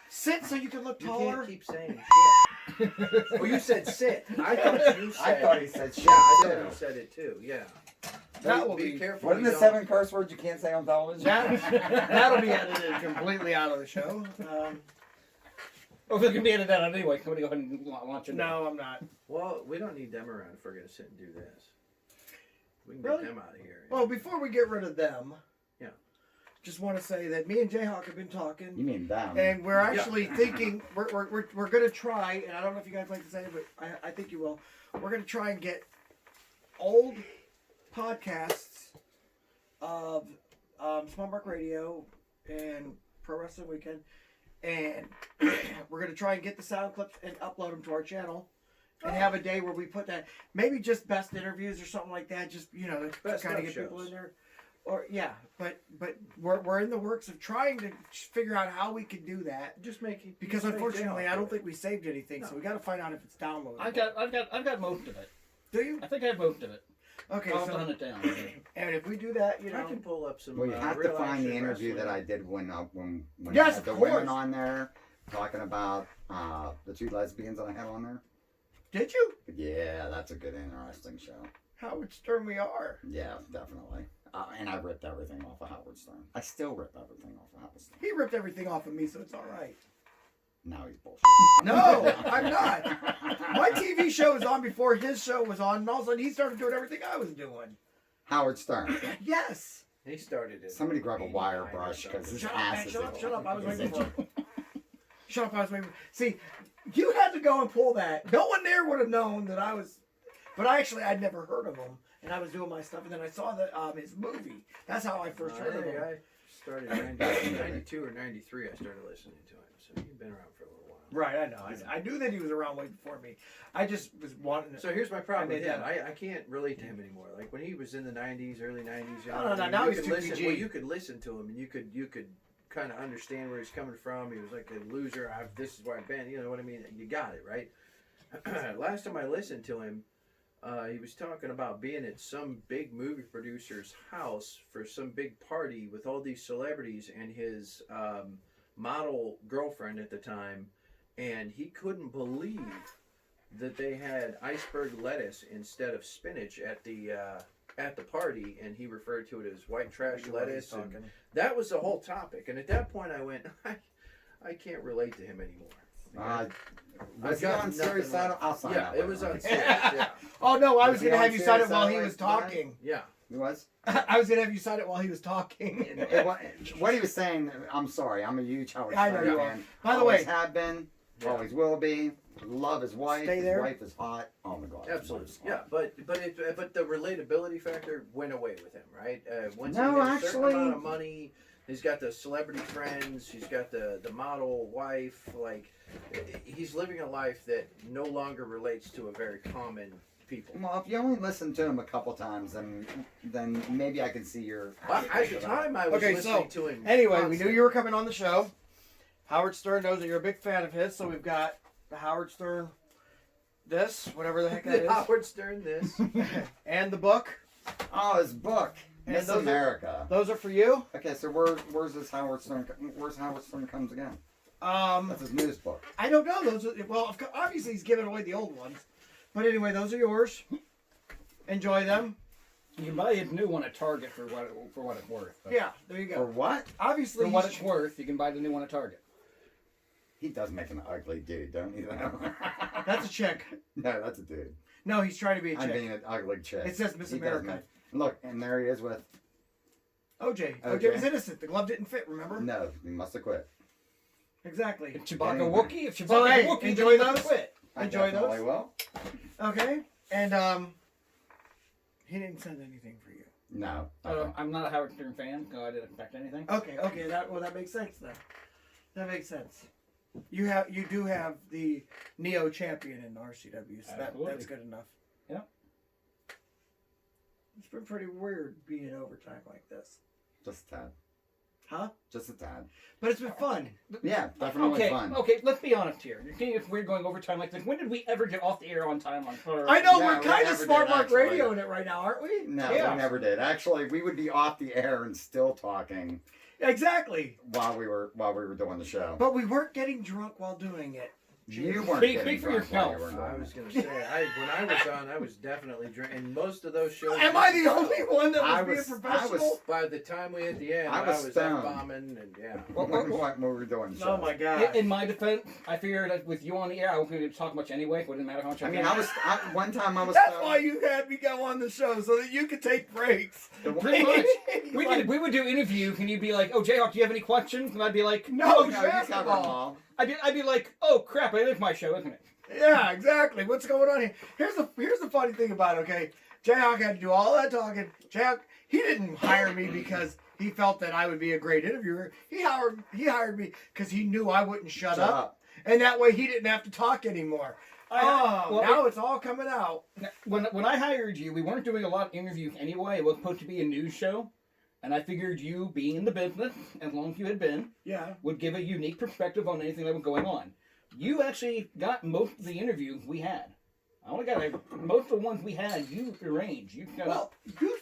Sit so you can look taller. You can't keep saying shit. Well, you said sit. I thought you said. I thought he said shit. Yeah, I too. thought he said it too. Yeah. That will be careful. What are the 7 curse words you can't say on television? That'll be edited completely out of the show. Or if it can be edited out anyway, can we go ahead and launch it? No, I'm not. Well, we don't need them around if we're going to sit and do this. We can Really? get them out of here. Well, before we get rid of them, yeah, just want to say that me and Jayhawk have been talking. You mean them? And we're actually thinking we're going to try, and I don't know if you guys like to say it, but I think you will. We're going to try and get old podcasts of Small Mark Radio and Pro Wrestling Weekend, and we're going to try and get the sound clips and upload them to our channel. And have a day where we put that, maybe just best interviews or something like that. Just to kind of get people in there, or But we're in the works of trying to figure out how we can do that. Just make it because unfortunately I don't think we saved anything, so we got to find out if it's downloaded. I've got most of it. Do you? I think I have most of it. Okay, I'll so hunt it down. And if we do that, I can pull up some. Well, you have to find the interview that I did when yes, I had the women on there talking about the 2 lesbians that I had on there. Did you? Yeah, that's a good, interesting show. Howard Stern, we are. Yeah, definitely. And I ripped everything off of Howard Stern. I still rip everything off of Howard Stern. He ripped everything off of me, so it's all right. Now he's bullshit. No, I'm not. My TV show was on before his show was on, and all of a sudden he started doing everything I was doing. Howard Stern. Yes. He started it. Somebody grab a wire brush because his ass is itchy. Shut up. I was waiting for it. Shut up. I was waiting for it. See, you had to go and pull that. No one there would have known that I was. But I'd never heard of him, and I was doing my stuff, and then I saw his movie. That's how I first heard of him. I started in 92 or 93. I started listening to him, so he'd been around for a little while. Right, I know. I knew that he was around way before me. I just was wanting. So here's my problem with him. I can't relate to him anymore. Like when he was in the 90s, early 90s. No. Now he's too PG. Well, you could listen to him, and you could kind of understand where he's coming from. He was like a loser. This is where I've been. You know what I mean? You got it, right? Last time I listened to him, he was talking about being at some big movie producer's house for some big party with all these celebrities and his model girlfriend at the time, and he couldn't believe that they had iceberg lettuce instead of spinach at the party, and he referred to it as white trash lettuce. And that was the whole topic. And at that point, I went, I can't relate to him anymore. Was he on Sirius Saturday? I'll sign up. Yeah, it was on Sirius. Yeah. Oh no, I was going to have you sign it while he was talking. Yeah. He was? I was going to have you sign it while he was talking. What he was saying, I'm sorry, I'm a huge Howard I know Stern you fan. By the always way, have been, always will be. Love his wife. Stay there. His wife is hot. Oh my God. Absolutely. Yeah, but the relatability factor went away with him, right? Once No, he had a certain actually- amount of money, he's got the celebrity friends, he's got the model wife. Like, he's living a life that no longer relates to a very common people. Well, if you only listen to him a couple times, then maybe I can see your. Well, at the time, I was listening to him. Anyway, we knew you were coming on the show. Howard Stern knows that you're a big fan of his, so we've got the Howard Stern this, whatever the heck that is, Howard Stern this. and the book. Oh, his book, And Miss those are- America. Those are for you. Okay, so where's this Howard Stern? Where's Howard Stern comes again? That's his news book. I don't know. Those are, well, obviously he's giving away the old ones, but anyway, those are yours. Enjoy them. You can buy his new one at Target for what it's worth. But Yeah, there you For go. what? Obviously, for what it's worth, you can buy the new one at Target. He does make an ugly dude, don't he? that's a chick. No, that's a dude. No, he's trying to be a I chick. mean, an ugly chick. It says Miss He does America. make- Look, and there he is with. OJ. OJ. OJ was innocent. The glove didn't fit. Remember? No, he must have quit. Exactly. If Chewbacca Anyway. Wookiee, if Chewbacca So, hey, Wookiee, enjoy then you those. quit. I Enjoy definitely those. will. Okay. And he didn't send anything for you. No. Okay. I'm not a Howard Stern fan, so I didn't expect anything. Okay. That makes sense then. That makes sense. You do have the Neo champion in RCW, so Absolutely. that's good enough. Yeah. It's been pretty weird being overtime like this. Just a tad. Huh? Just a tad. But it's been fun. Yeah, definitely Okay, fun. okay, let's be honest here. You're thinking if we're going overtime like this, when did we ever get off the air on time on I know Yeah, we're we kind of never smart did, mark actually. radioing it right now, aren't we? No, Yeah. we never did. Actually, we would be off the air and still talking Exactly. while we were doing the show. But we weren't getting drunk while doing it. You weren't Speak getting for drunk while you yourself. were I doing was it. gonna say, when I was on, I was definitely drinking. Most of those shows. Am I the only one that I was being was- professional? By the time we hit the end, I I was was stoned. bombing and yeah. When we were doing the show. Oh my god. In my defense, I figured that with you on the air, I wasn't going to talk much anyway. It wouldn't matter how much I mean, drank. one time I was That's stoned. why you had me go on the show so that you could take breaks. Pretty much. We would do interviews, and you'd be like, "Oh, Jayhawk, do you have any questions?" And I'd be like, No, you covered them basketball. all. I'd be like, "Oh crap, it is my show, isn't it?" Yeah, exactly. What's going on here? Here's the funny thing about it, okay? Jayhawk had to do all that talking. Jayhawk, he didn't hire me because he felt that I would be a great interviewer. He hired me because he knew I wouldn't shut up. And that way he didn't have to talk anymore. Now it's all coming out. When I hired you, we weren't doing a lot of interviews anyway. It was supposed to be a news show, and I figured you, being in the business as long as you had been, Yeah. would give a unique perspective on anything that was going on. You actually got most of the interviews we had. I only got most of the ones we had. You arranged. You got. Well,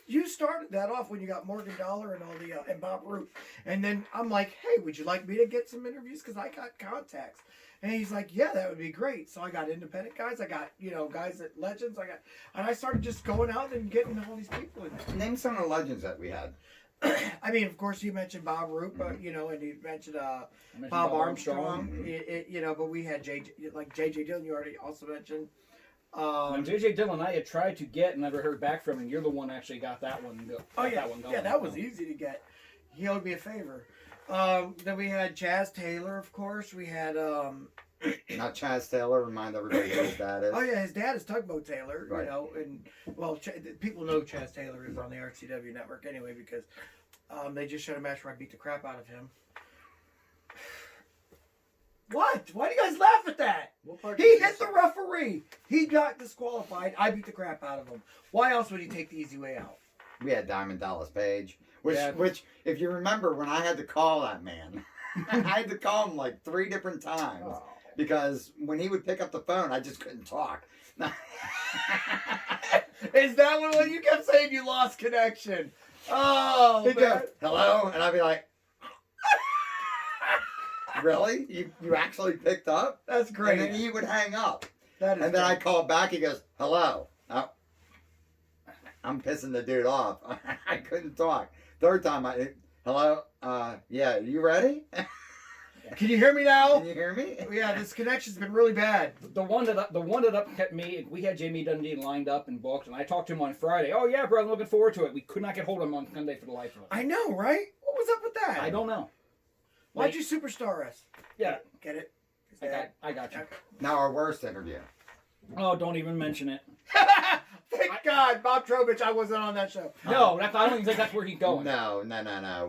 you started that off when you got Morgan Dollar and all the and Bob Root, and then I'm like, hey, would you like me to get some interviews? Because I got contacts, and he's like, yeah, that would be great. So I got independent guys. I got guys at Legends. And I started just going out and getting all these people in there. Name some of the legends that we had. I mean, of course, you mentioned Bob Root, but and you mentioned mentioned Bob Bob Armstrong. Armstrong. But we had JJ Dillon. You already also mentioned. When JJ Dillon I had tried to get and never heard back from, and you're the one that actually got that one. That one going. Yeah, that was easy to get. He owed me a favor. Then we had Chaz Taylor, of course. We had Not Chaz Taylor. Remind everybody who his dad is. oh yeah, his dad is Tugboat Taylor. Right. And well, people know Chaz Taylor is on the RCW network anyway because they just showed a match where I beat the crap out of him. What? Why do you guys laugh at that? He hit the referee. He got disqualified. I beat the crap out of him. Why else would he take the easy way out? We had Diamond Dallas Page, which, Yeah. if you remember, when I had to call that man, I had to call him like 3 different times because when he would pick up the phone, I just couldn't talk. Is that what you kept saying? You lost connection. Oh, He'd man. go, hello, and I'd be like, really? You actually picked up? That's great. And then he would hang up. That is And then great. I called back. He goes, hello. Oh, I'm pissing the dude off. I couldn't talk. Third time, hello? Yeah, you ready? Can you hear me now? Can you hear me? Yeah, this connection's been really bad. The one that upset me. We had Jamie Dundee lined up and booked, and I talked to him on Friday. Oh yeah, bro, I'm looking forward to it. We could not get hold of him on Sunday for the life of us. I know, right? What was up with that? I don't know. Why'd you superstar us? Yeah, Get it? I got you. Now our worst interview. Oh, don't even mention it. Thank God, Bob Trowbridge, I wasn't on that show. No, I don't even think that's where he's going. No.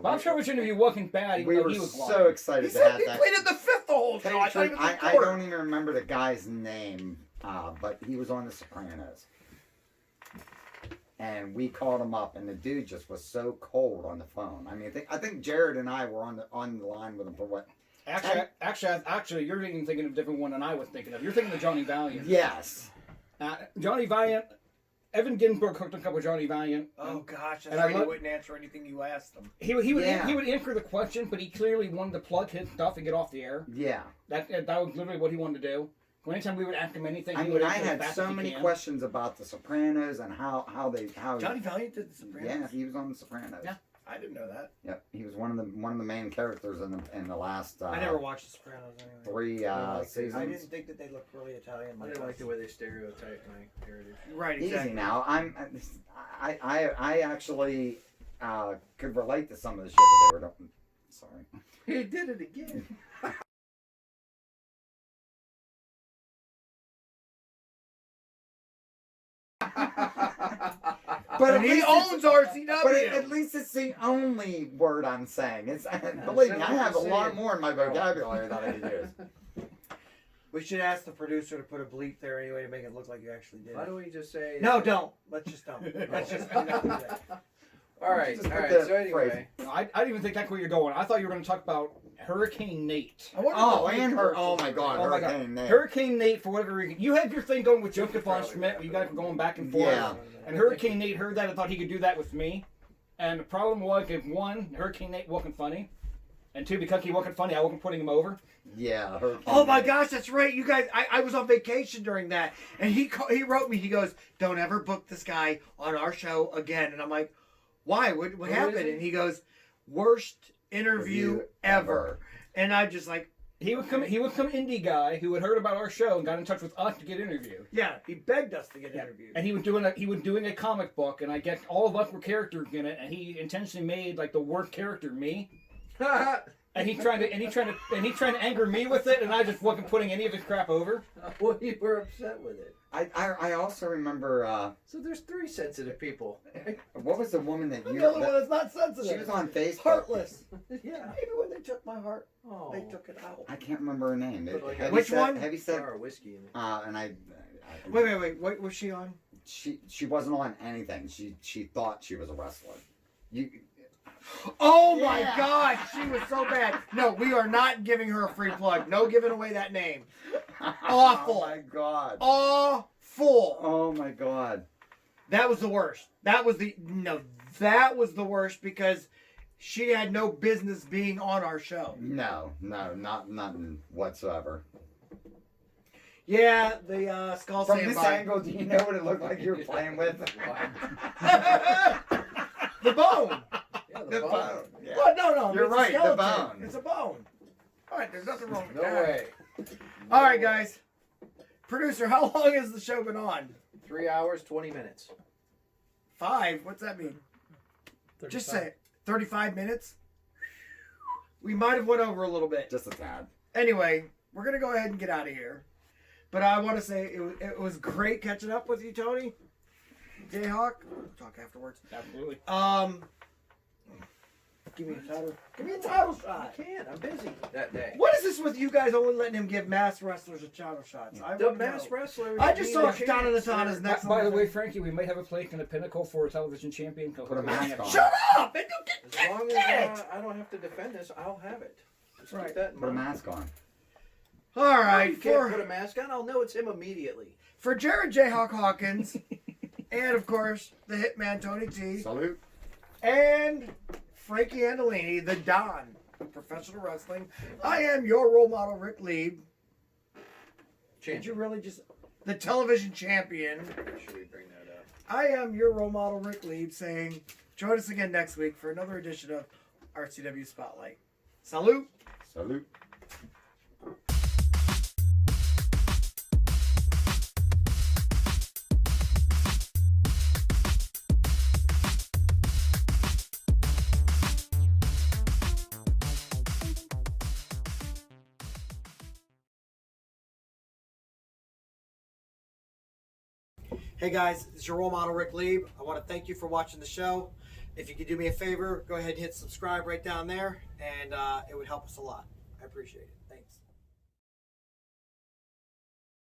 Bob Trevor's interview wasn't bad. Even We though were he was so lying. excited He to said have he that. played at the fifth the whole show. I thought he was I the fourth. don't even remember the guy's name, but he was on The Sopranos. And we called him up, and the dude just was so cold on the phone. I mean, I think Jared and I were on the line with him for what? Actually, you're thinking of a different one than I was thinking of. You're thinking of Johnny Valiant. Yes. Johnny Valiant, Evan Ginsberg hooked up with Johnny Valiant. Oh gosh, And that's I why he lo- wouldn't answer anything you asked him. He would answer the question, but he clearly wanted to plug his stuff and get off the air. Yeah. That was literally what he wanted to do. Anytime we would ask him anything, I he mean, would I answer as had fast so as he many can. questions about The Sopranos and how Johnny Valiant did The Sopranos. Yeah, he was on The Sopranos. Yeah. I didn't know that. Yep, he was one of the main characters in the last. I never watched The Sopranos anyway. 3 seasons. I didn't think that they looked really Italian. I didn't like the way they stereotype my heritage. Right, exactly. Easy now. I actually could relate to some of the shit that they were doing. Sorry. He did it again. But he owns RCW. But at least it's the only word I'm saying. It's believe me, I have a lot more in my vocabulary that I use. We should ask the producer to put a bleep there anyway to make it look like you actually did. Why don't we just say? No, don't. Let's just don't. Let's just don't do that. All right. Just All put right. the So anyway, I didn't even think that's where you're going. I thought you were going to talk about Hurricane Nate. Oh, and her. Oh my God, Oh my God. Hurricane Nate. Hurricane Nate, for whatever reason. You had your thing going with Joseph Von Schmidt, where you guys were going back and forth. Yeah. And Hurricane Nate heard that and thought he could do that with me. And the problem was, if one, Hurricane Nate wasn't funny. And two, because he wasn't funny, I wasn't putting him over. Yeah. Hurricane Oh my Nate. gosh, that's right. You guys, I was on vacation during that, and he wrote me. He goes, "Don't ever book this guy on our show again." And I'm like, "Why? What happened?" And he goes, "Worst interview Review ever." And I'm just like, He was some indie guy who had heard about our show and got in touch with us to get interviewed. yeah, he begged us to get interviewed. And he was doing a comic book, and I guess all of us were characters in it, and he intentionally made like the worst character, me. And he trying to anger me with it, and I just wasn't putting any of his crap over. well, you were upset with it. I also remember. So there's 3 sensitive people. What was the woman that I'm you? the only one that's not sensitive. She was on Facebook. Heartless. Yeah. Maybe when they took my heart, Oh. they took it out. I can't remember her name. But like Heavy Which set, one? Heavy set. Jar of whiskey in it. And I. Wait. What was she on? She wasn't on anything. She thought she was a wrestler. Oh my God, she was so bad. No, we are not giving her a free plug. No giving away that name. Awful. Oh my God. Awful. Oh my God. That was the worst. That was the worst because she had no business being on our show. No, nothing whatsoever. Yeah, the skull From this sandbag. angle, do you know what it looked like you were playing with? The bone. Yeah, The bone. Yeah. What? No. You're it's a right, the skeleton. bone. It's a bone. All right, there's nothing wrong with No that. way. All right, guys. Producer, how long has the show been on? 3 hours, 20 minutes. 5? What's that mean? Just say it. 35 minutes? We might have went over a little bit. Just a tad. Anyway, we're going to go ahead and get out of here. But I want to say it was great catching up with you, Tony. Jayhawk. We'll talk afterwards. Absolutely. Give me a title. Give me a title shot. I can't. I'm busy that day. What is this with you guys only letting him give mass wrestlers a title shots? I The wouldn't mass know. wrestler. I just saw Chance. Jonathan as next. By the way, Frankie, we may have a place in the pinnacle for a television champion. Put a mask on. Shut up! And As long as I don't have to defend this, I'll have it. Just Right. keep that in Put a mind. mask on. All right, You can't put a mask on. I'll know it's him immediately. for Jared Jayhawk Hawkins, and of course the Hitman Tony T, Salute. and Frankie Andolini, the Don of professional wrestling. I am your role model, Rick Lieb. Did you really just the television champion? Should we bring that up? I am your role model, Rick Lieb, saying join us again next week for another edition of RCW Spotlight. Salute. Salute. Hey guys, it's your role model, Rick Lieb. I want to thank you for watching the show. If you could do me a favor, go ahead and hit subscribe right down there, and it would help us a lot. I appreciate it. Thanks.